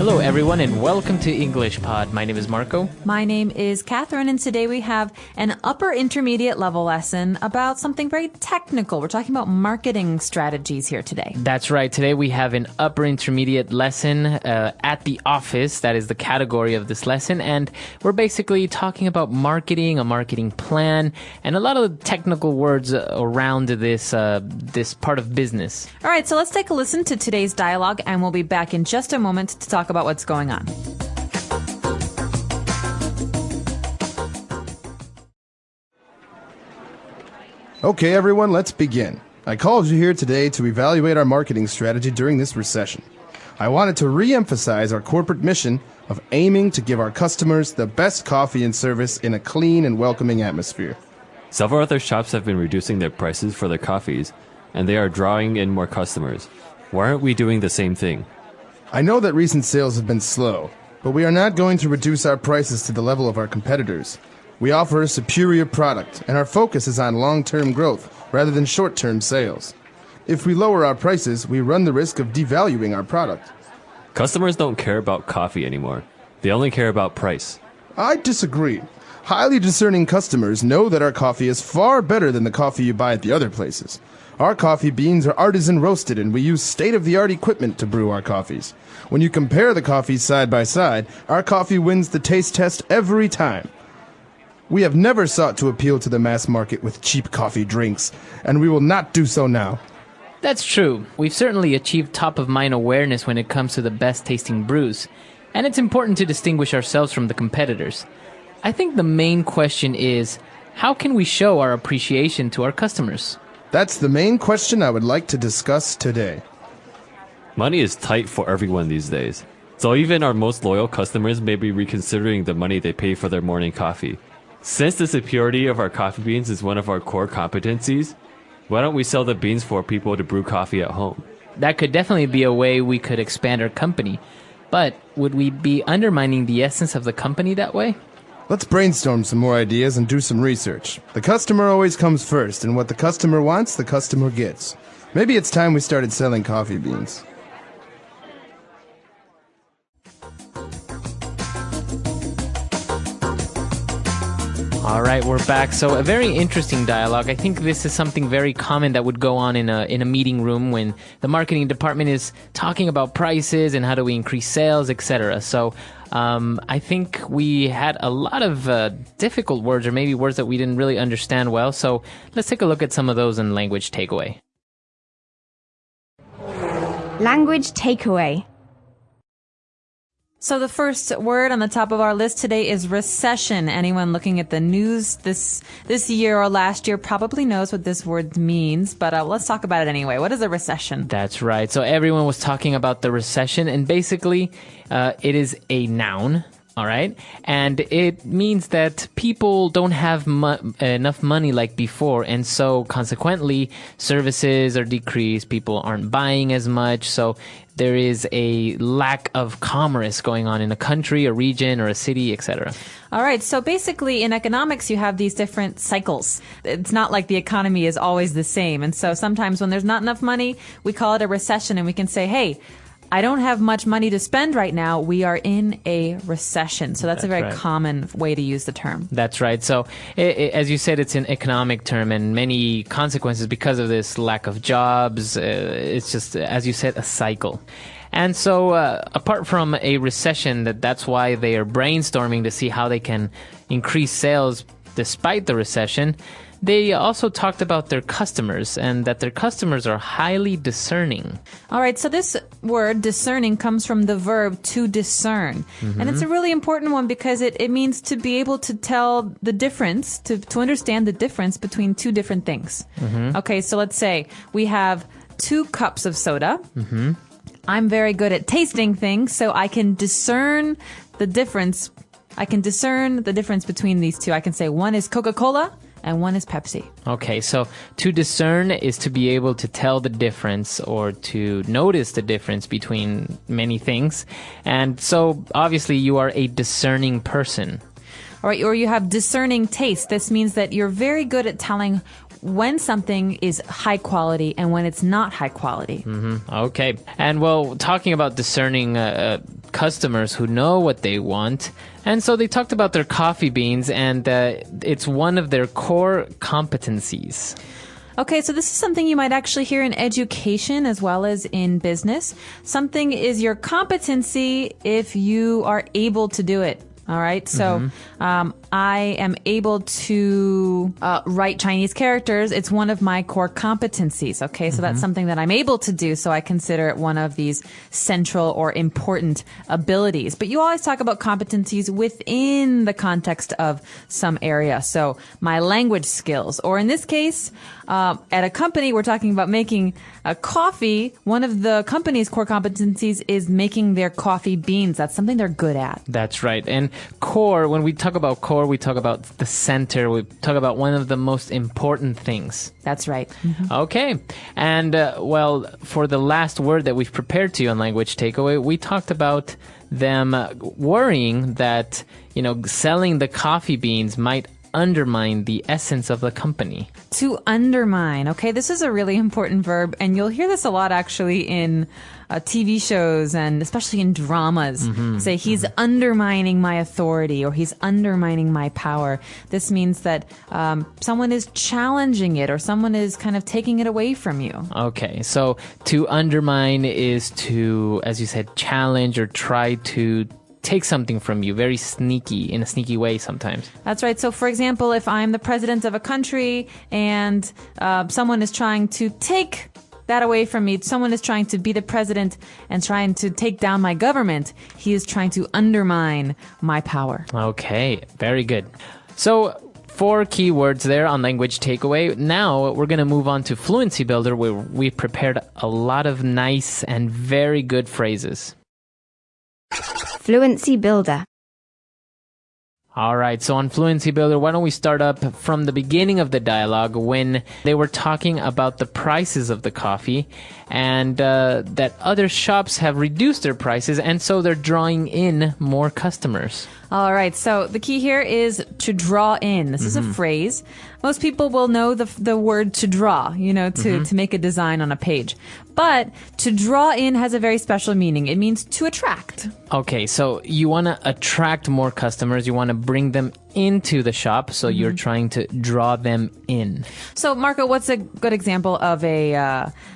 Hello, everyone, and welcome to English Pod. My name is Marco. My name is Catherine, and today we have an upper intermediate level lesson about something very technical. We're talking about marketing strategies here today. That's right. Today we have an upper intermediate lesson at the office. That is the category of this lesson. And we're basically talking about marketing, a marketing plan, and a lot of technical words around this part of business. All right, so let's take a listen to today's dialogue, and we'll be back in just a moment to talk about what's going on. Okay, everyone, let's begin. I called you here today to evaluate our marketing strategy during this recession. I wanted to re-emphasize our corporate mission of aiming to give our customers the best coffee and service in a clean and welcoming atmosphere. Several other shops have been reducing their prices for their coffees, and they are drawing in more customers. Why aren't we doing the same thing? I know that recent sales have been slow, but we are not going to reduce our prices to the level of our competitors. We offer a superior product, and our focus is on long-term growth rather than short-term sales. If we lower our prices, we run the risk of devaluing our product. Customers don't care about coffee anymore. They only care about price. I disagree. Highly discerning customers know that our coffee is far better than the coffee you buy at the other places. Our coffee beans are artisan roasted, and we use state-of-the-art equipment to brew our coffees. When you compare the coffees side by side, our coffee wins the taste test every time. We have never sought to appeal to the mass market with cheap coffee drinks, and we will not do so now. That's true. We've certainly achieved top-of-mind awareness when it comes to the best-tasting brews, and it's important to distinguish ourselves from the competitors. I think the main question is, how can we show our appreciation to our customers? That's the main question I would like to discuss today. Money is tight for everyone these days, so even our most loyal customers may be reconsidering the money they pay for their morning coffee. Since the superiority of our coffee beans is one of our core competencies, why don't we sell the beans for people to brew coffee at home? That could definitely be a way we could expand our company. But would we be undermining the essence of the company that way? Let's brainstorm some more ideas and do some research. The customer always comes first, and what the customer wants, the customer gets. Maybe it's time we started selling coffee beans. All right, we're back. So a very interesting dialogue. I think this is something very common that would go on in a meeting room when the marketing department is talking about prices and how do we increase sales, etc. So I think we had a lot of difficult words, or maybe words that we didn't really understand well. So let's take a look at some of those in language takeaway. Language takeaway. So the first word on the top of our list today is recession. Anyone looking at the news this year or last year probably knows what this word means, but let's talk about it anyway. What is a recession? That's right. So everyone was talking about the recession, and basically it is a noun. All right. And it means that people don't have enough money like before. And so consequently, services are decreased. People aren't buying as much. So there is a lack of commerce going on in a country, a region, or a city, etc. All right. So basically in economics, you have these different cycles. It's not like the economy is always the same. And so sometimes when there's not enough money, we call it a recession, and we can say, hey, I don't have much money to spend right now. We are in a recession. So that's a very common way to use the term. That's right. So as you said, it's an economic term, and many consequences because of this lack of jobs. It's just, as you said, a cycle. And so apart from a recession, that's why they are brainstorming to see how they can increase sales despite the recession. They also talked about their customers, and that their customers are highly discerning. All right, so this word, discerning, comes from the verb to discern. Mm-hmm. And it's a really important one because it means to be able to tell the difference, to understand the difference between two different things. Mm-hmm. Okay, so let's say we have 2 cups of soda. Mm-hmm. I'm very good at tasting things, so I can discern the difference. I can discern the difference between these two. I can say one is Coca-Cola and one is Pepsi. Okay, so to discern is to be able to tell the difference or to notice the difference between many things. And so obviously you are a discerning person. All right, or you have discerning taste. This means that you're very good at telling when something is high quality and when it's not high quality. Mm-hmm. Okay. And well, talking about discerning customers who know what they want. And so they talked about their coffee beans, and it's one of their core competencies. Okay, so this is something you might actually hear in education as well as in business. Something is your competency if you are able to do it. All right. So I am able to write Chinese characters. It's one of my core competencies. Okay. So that's something that I'm able to do. So I consider it one of these central or important abilities. But you always talk about competencies within the context of some area. So my language skills, or in this case, at a company, we're talking about making a coffee. One of the company's core competencies is making their coffee beans. That's something they're good at. That's right. And core, when we talk about core, we talk about the center. We talk about one of the most important things. That's right. Okay. And, well, for the last word that we've prepared to you on Language Takeaway, we talked about them worrying that, selling the coffee beans might undermine the essence of the company. To undermine. Okay, this is a really important verb, and you'll hear this a lot actually in TV shows and especially in dramas. Say he's undermining my authority, or he's undermining my power. This means that someone is challenging it, or someone is kind of taking it away from you. Okay, so to undermine is to, as you said, challenge or try to take something from you, very sneaky, in a sneaky way sometimes. That's right. So, for example, if I'm the president of a country and someone is trying to take that away from me, someone is trying to be the president and trying to take down my government, he is trying to undermine my power. Okay, very good. So, 4 key words there on Language Takeaway. Now we're going to move on to Fluency Builder, where we prepared a lot of nice and very good phrases. Fluency Builder. All right, so on Fluency Builder, why don't we start up from the beginning of the dialogue when they were talking about the prices of the coffee, and that other shops have reduced their prices, and so they're drawing in more customers. All right, so the key here is to draw in. This is a phrase. Most people will know the word to draw, to make a design on a page. But to draw in has a very special meaning. It means to attract. Okay, so you want to attract more customers. You want to bring them into the shop, so you're trying to draw them in. So, Marco, what's a good example of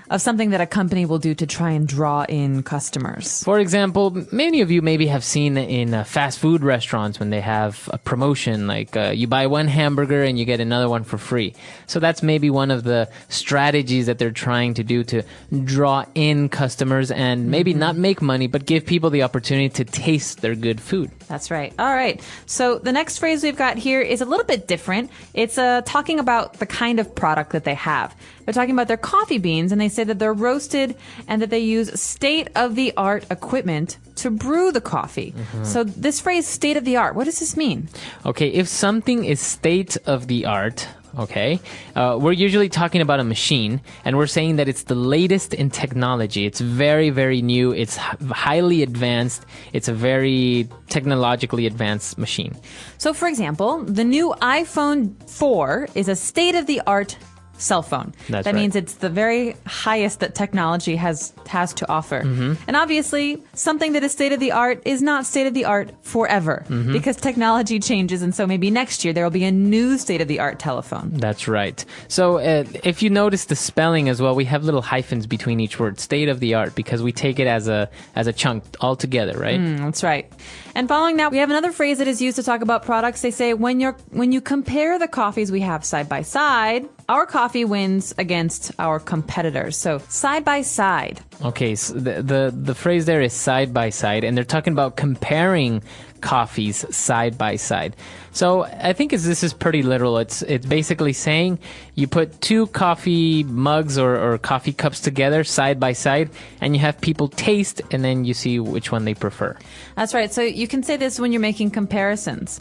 of something that a company will do to try and draw in customers? For example, many of you maybe have seen in fast food restaurants when they have a promotion, like you buy one hamburger and you get another one for free. So that's maybe one of the strategies that they're trying to do to draw in customers and maybe not make money, but give people the opportunity to taste their good food. That's right. All right. So the next phrase we've got here is a little bit different. It's talking about the kind of product that they have. They're talking about their coffee beans, and they say that they're roasted and that they use state-of-the-art equipment to brew the coffee. So this phrase, state-of-the-art, what does this mean? Okay, if something is state-of-the-art, okay, we're usually talking about a machine, and we're saying that it's the latest in technology. It's very, very new. It's highly advanced. It's a very technologically advanced machine. So, for example, the new iPhone 4 is a state-of-the-art cell phone. That's that right. means it's the very highest that technology has to offer. And obviously, something that is state-of-the-art is not state-of-the-art forever because technology changes, and so maybe next year there will be a new state-of-the-art telephone. That's right. So if you notice the spelling as well, we have little hyphens between each word, state-of-the-art, because we take it as a chunk all together, right? That's right. And following that, we have another phrase that is used to talk about products. They say when you compare the coffees we have side by side, our coffee wins against our competitors. So side by side. Okay, so the phrase there is side by side, and they're talking about comparing coffees side by side. So I think this is pretty literal. It's basically saying you put 2 coffee mugs or coffee cups together side by side, and you have people taste, and then you see which one they prefer. That's right. So you can say this when you're making comparisons.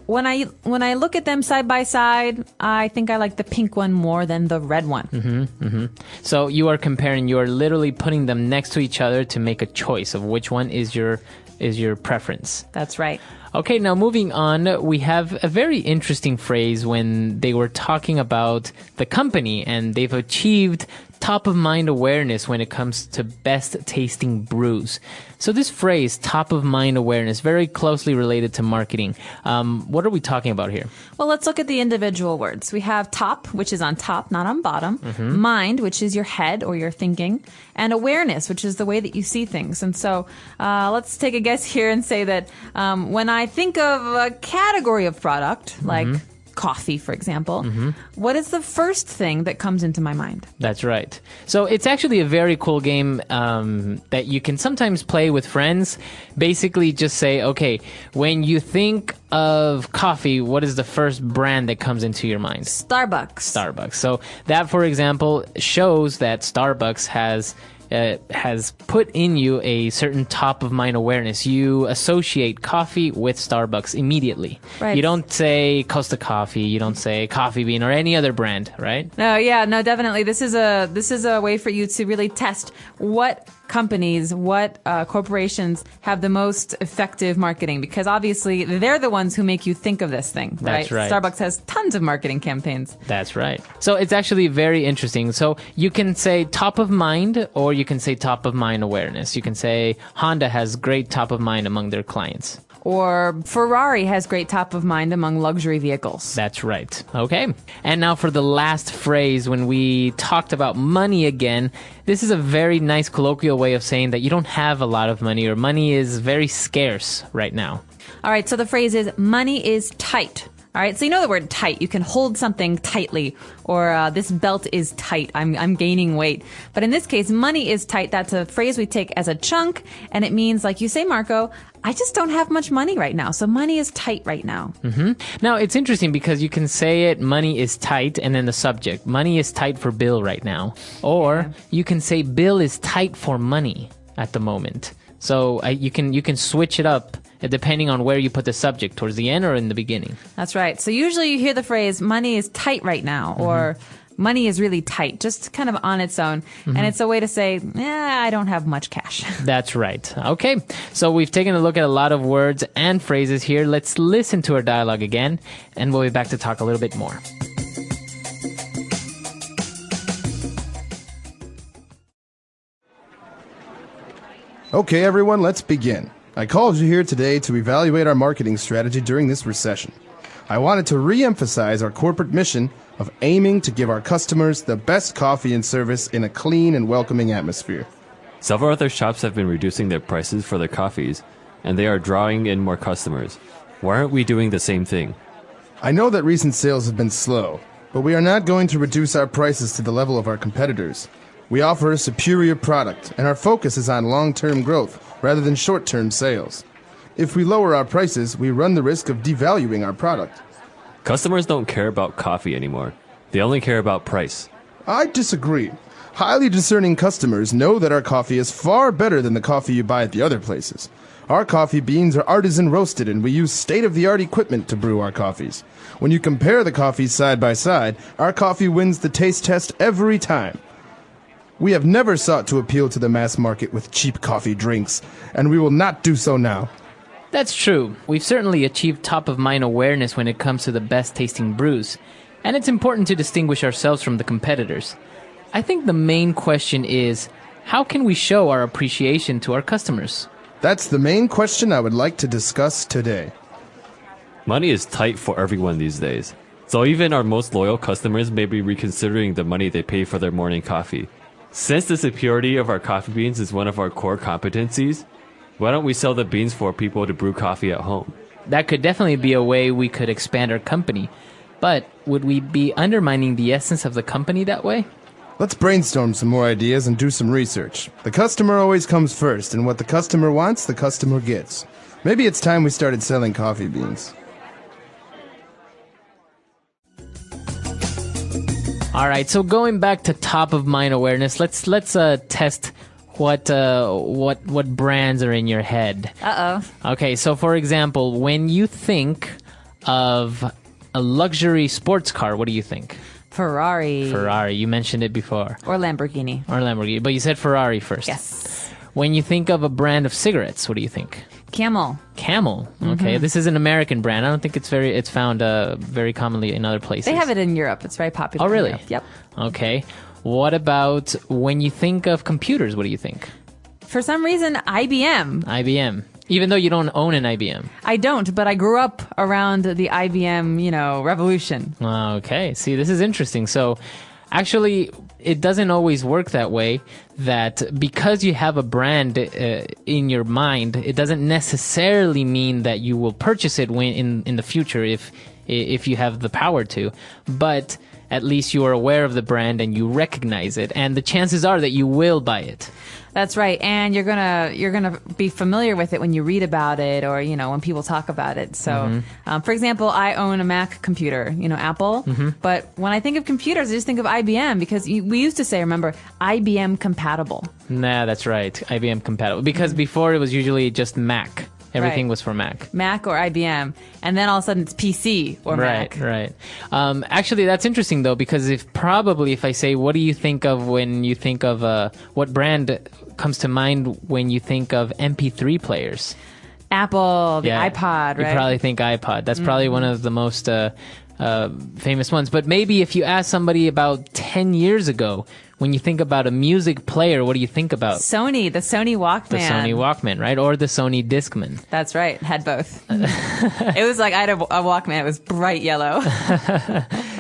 When I look at them side by side, I think I like the pink one more than the red one. So you are comparing. You are literally putting them next to each other to make a choice of which one is your preference. That's right. Okay, now moving on, we have a very interesting phrase when they were talking about the company and they've achieved top of mind awareness when it comes to best tasting brews. So this phrase, top of mind awareness, very closely related to marketing. What are we talking about here? Well, let's look at the individual words. We have top, which is on top, not on bottom. Mind, which is your head or your thinking. And awareness, which is the way that you see things. And so let's take a guess here and say that when I think of a category of product, like coffee, for example, what is the first thing that comes into my mind? That's right. So it's actually a very cool game that you can sometimes play with friends. Basically just say, okay, when you think of coffee, what is the first brand that comes into your mind? Starbucks. So that, for example, shows that Starbucks has put in you a certain top of mind awareness. You associate coffee with Starbucks immediately. Right. You don't say Costa Coffee, you don't say Coffee Bean or any other brand, right? No, definitely. This is a way for you to really test what companies, what corporations have the most effective marketing, because obviously they're the ones who make you think of this thing, right? That's right. Starbucks has tons of marketing campaigns. That's right. So it's actually very interesting. So you can say top of mind, or you can say top of mind awareness. You can say Honda has great top of mind among their clients. Or Ferrari has great top of mind among luxury vehicles. That's right. Okay. And now for the last phrase, when we talked about money again, this is a very nice colloquial way of saying that you don't have a lot of money, or money is very scarce right now. All right, so the phrase is money is tight. All right, so you know the word tight. You can hold something tightly, or this belt is tight. I'm gaining weight. But in this case, money is tight. That's a phrase we take as a chunk, and it means, like you say, Marco, I just don't have much money right now. So money is tight right now. Now, it's interesting because you can say it, money is tight, and then the subject. Money is tight for Bill right now. Or you can say Bill is tight for money at the moment. So you can switch it up depending on where you put the subject, towards the end or in the beginning. That's right. So usually you hear the phrase money is tight right now, or money is really tight, just kind of on its own. And it's a way to say, I don't have much cash. That's right. Okay. So we've taken a look at a lot of words and phrases here. Let's listen to our dialogue again, and we'll be back to talk a little bit more. Okay, everyone, let's begin. I called you here today to evaluate our marketing strategy during this recession. I wanted to re-emphasize our corporate mission of aiming to give our customers the best coffee and service in a clean and welcoming atmosphere. Several other shops have been reducing their prices for their coffees, and they are drawing in more customers. Why aren't we doing the same thing? I know that recent sales have been slow, but we are not going to reduce our prices to the level of our competitors. We offer a superior product, and our focus is on long-term growth rather than short-term sales. If we lower our prices, we run the risk of devaluing our product. Customers don't care about coffee anymore. They only care about price. I disagree. Highly discerning customers know that our coffee is far better than the coffee you buy at the other places. Our coffee beans are artisan roasted, and we use state-of-the-art equipment to brew our coffees. When you compare the coffees side by side, our coffee wins the taste test every time. We have never sought to appeal to the mass market with cheap coffee drinks, and we will not do so now. That's true. We've certainly achieved top-of-mind awareness when it comes to the best-tasting brews, and it's important to distinguish ourselves from the competitors. I think the main question is, how can we show our appreciation to our customers? That's the main question I would like to discuss today. Money is tight for everyone these days. So even our most loyal customers may be reconsidering the money they pay for their morning coffee. Since the superiority of our coffee beans is one of our core competencies, why don't we sell the beans for people to brew coffee at home? That could definitely be a way we could expand our company. But would we be undermining the essence of the company that way? Let's brainstorm some more ideas and do some research. The customer always comes first, and what the customer wants, the customer gets. Maybe it's time we started selling coffee beans. All right, so going back to top of mind awareness, let's test what brands are in your head. Okay, so for example, when you think of a luxury sports car, what do you think? Ferrari. Ferrari, you mentioned it before. Or Lamborghini. Or Lamborghini, but you said Ferrari first. Yes. When you think of a brand of cigarettes, what do you think? Camel. Camel. Okay, this is an American brand. I don't think it's found very commonly in other places. They have it in Europe. It's very popular. Oh, really? in Europe. Yep. Okay. What about when you think of computers? What do you think? For some reason, IBM. IBM. Even though you don't own an IBM. I don't, but I grew up around the IBM, revolution. Okay. See, this is interesting. So, actually, it doesn't always work that way. That because you have a brand in your mind, it doesn't necessarily mean that you will purchase it when in the future if you have the power to. But at least you are aware of the brand and you recognize it, and the chances are that you will buy it. That's right, and you're gonna be familiar with it when you read about it, or when people talk about it. So, for example, I own a Mac computer, Apple. But when I think of computers, I just think of IBM because we used to say, remember, IBM compatible. Nah, that's right, IBM compatible. Because before it was usually just Mac. Everything was for Mac. Mac or IBM. And then all of a sudden it's PC or Mac. Right. Actually, that's interesting, though, because if I say, what do you think of when you think of what brand comes to mind when you think of MP3 players? Apple, the iPod, right? You probably think iPod. That's probably one of the most famous ones. But maybe if you ask somebody about 10 years ago, when you think about a music player, what do you think about? The Sony Walkman. The Sony Walkman, right? Or the Sony Discman. That's right. Had both. It was like I had a Walkman. It was bright yellow.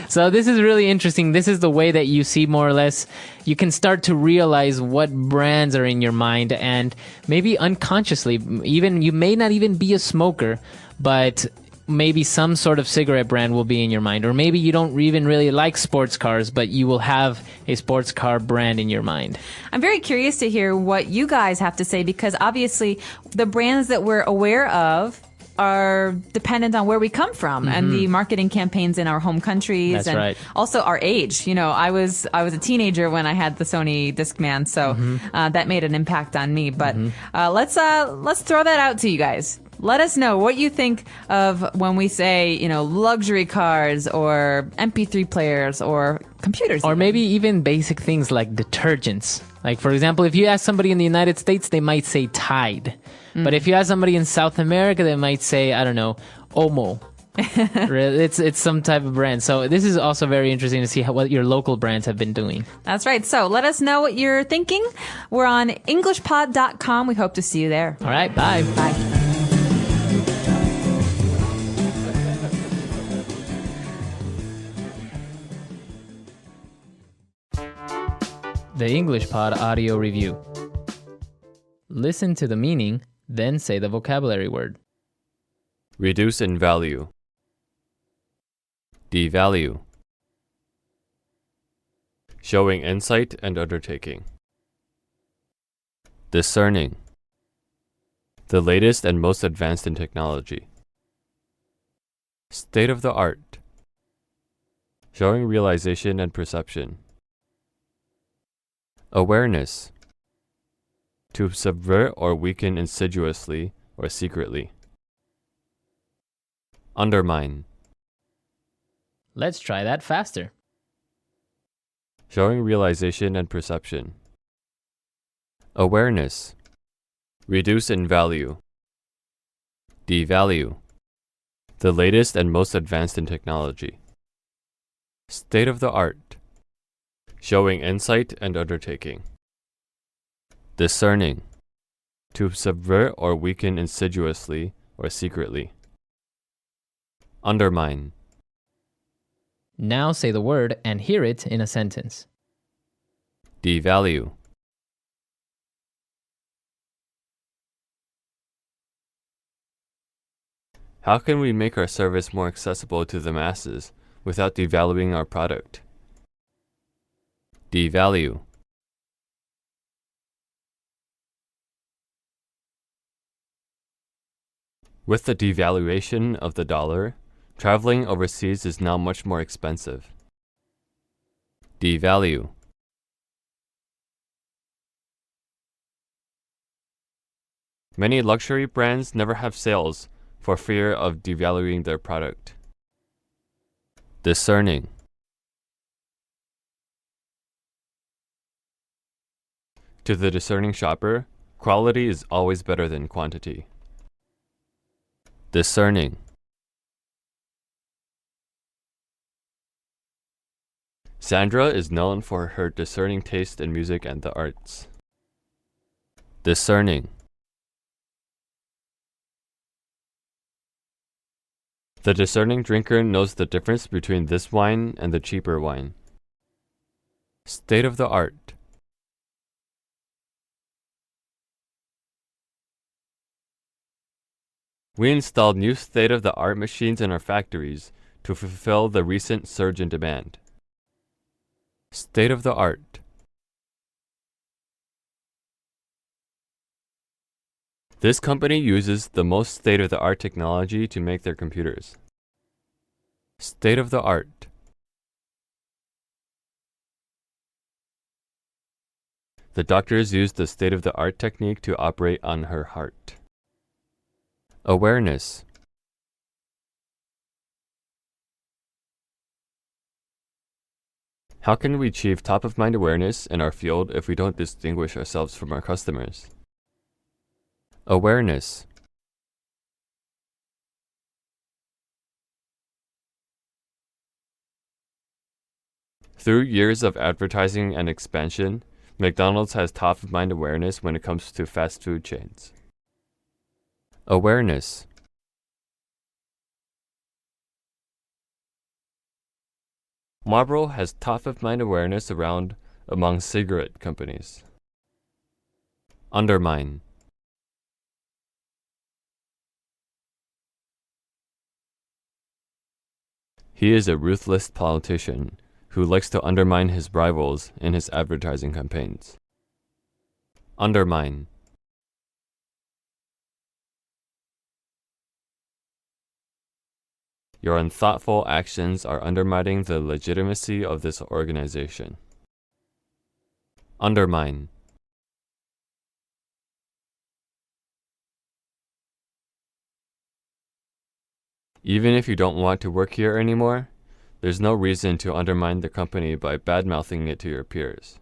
So this is really interesting. This is the way that you see more or less. You can start to realize what brands are in your mind, and maybe unconsciously, even you may not even be a smoker, but maybe some sort of cigarette brand will be in your mind, or maybe you don't even really like sports cars, but you will have a sports car brand in your mind. I'm very curious to hear what you guys have to say, because obviously the brands that we're aware of are dependent on where we come from and the marketing campaigns in our home countries. That's and right. Also our age. I was a teenager when I had the Sony Discman, so that made an impact on me. But let's throw that out to you guys. Let us know what you think of when we say, luxury cars or MP3 players or computers. Or maybe even basic things like detergents. Like, for example, if you ask somebody in the United States, they might say Tide. But if you ask somebody in South America, they might say, I don't know, Omo. It's some type of brand. So this is also very interesting to see what your local brands have been doing. That's right. So let us know what you're thinking. We're on EnglishPod.com. We hope to see you there. All right. Bye. Bye. The English Pod Audio Review. Listen to the meaning, then say the vocabulary word. Reduce in value. Devalue. Showing insight and undertaking. Discerning. The latest and most advanced in technology. State of the art. Showing realization and perception. Awareness. To subvert or weaken insidiously or secretly. Undermine. Let's try that faster. Showing realization and perception. Awareness. Reduce in value. Devalue. The latest and most advanced in technology. State of the art. Showing insight and undertaking. Discerning. To subvert or weaken insidiously or secretly. Undermine. Now say the word and hear it in a sentence. Devalue. How can we make our service more accessible to the masses without devaluing our product? Devalue. With the devaluation of the dollar, traveling overseas is now much more expensive. Devalue. Many luxury brands never have sales for fear of devaluing their product. Discerning. To the discerning shopper, quality is always better than quantity. Discerning. Sandra is known for her discerning taste in music and the arts. Discerning. The discerning drinker knows the difference between this wine and the cheaper wine. State of the art. We installed new state-of-the-art machines in our factories to fulfill the recent surge in demand. State of the art. This company uses the most state-of-the-art technology to make their computers. State of the art. The doctors used the state-of-the-art technique to operate on her heart. Awareness. How can we achieve top-of-mind awareness in our field if we don't distinguish ourselves from our customers? Awareness. Through years of advertising and expansion, McDonald's has top-of-mind awareness when it comes to fast food chains. Awareness. Marlboro has top-of-mind awareness around among cigarette companies. Undermine. He is a ruthless politician who likes to undermine his rivals in his advertising campaigns. Undermine. Your unthoughtful actions are undermining the legitimacy of this organization. Undermine. Even if you don't want to work here anymore, there's no reason to undermine the company by bad-mouthing it to your peers.